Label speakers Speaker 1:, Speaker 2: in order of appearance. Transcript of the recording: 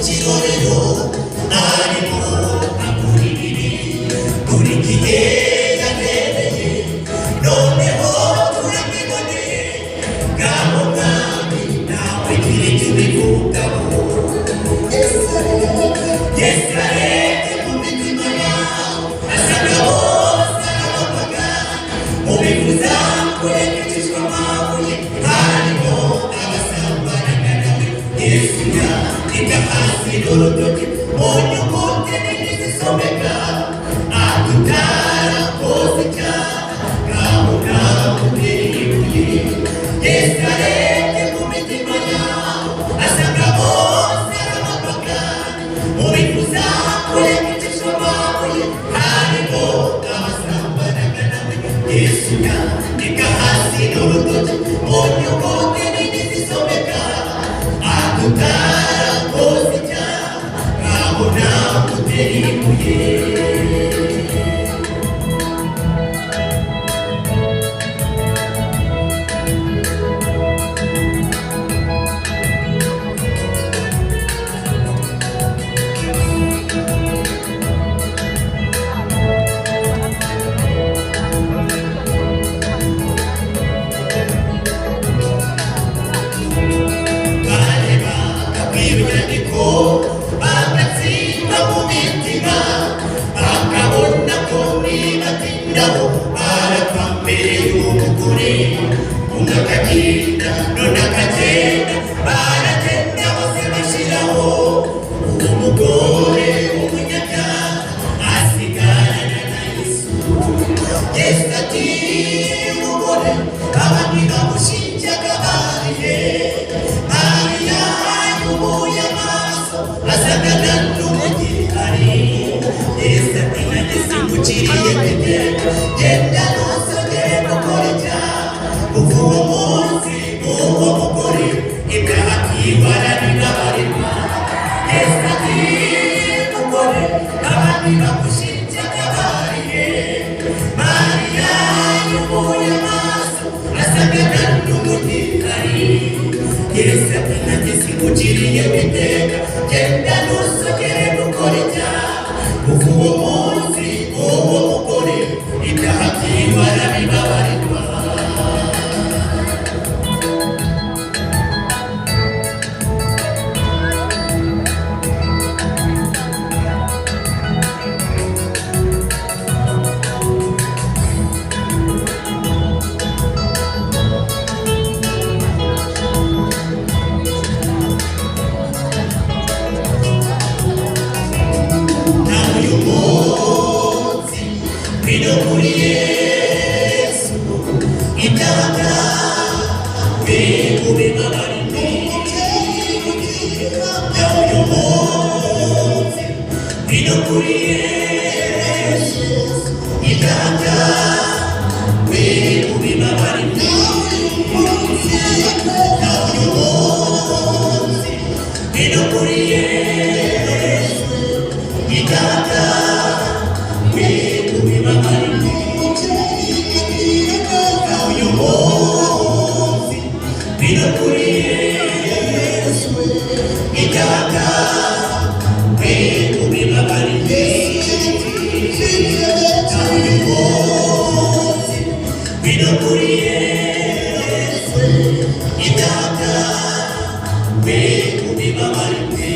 Speaker 1: ikigorero arimo amuriri buri gihe yabereye noneho turabiboneye ngabo mwami nawe gira icyo ubivugaho Yesu arebye mu mitima yawe asanga bose arababaga mu bivuza kurekeshwa amabuye harimo abasambanaga nawe Yesu yandika hasi n'urutoki mu nyuguti nini zisomeka atutarakoze icyaha ngabo nawe utiribuye Yesu arebye mu mitima yawe asanga bose arababaga mu bivuza kurekeshwa amabuye harimo abasambanaga nawe Yesu yandika hasi n'urutoki mu nyuguti nini zisomeka atutarakoze icyaha ngabo nawe utiribuye inyandiko bagatsinda mu mitima bakabona ko nibatindaho barapfa mbere y'umugore umwe akagenda none akagenda baragenda bose bashyiraho uwo mugore w'umunyabyaha asigarana na Yesu Yesu ati mugore abandi bamushinjaga barihe Mariya yubuye amaso asagana n'umugihari Yesu ati nanjye simuciriye kwiteka genda ntusongere gukora icyaha kuva uwo munsi uwo mugore ibyaha byiwe arabibabarirwa Yesu ati mugore abandi bagushinjaga barihe Mariya yubuye amaso asagana n'umugihari Yesu ati nanjye simuciriye kwiteka genda ntusongere gukora icyaha kuva uwo munsi uwo mugore ibyaha byiwe arabibabarirwa Vino muri Yesu ibyaha byawe ubibabarirwe nawe uyu munsi vino muri Yesu ibyaha byawe ubibabarirwe nawe uyu munsi vino muri Yesu ibyaha byawe Vino kuri Yesu ibyaha byawe ubibabarirwe nawe uyu munsi vino kuri Yesu ibyaha byawe ubibabarirwe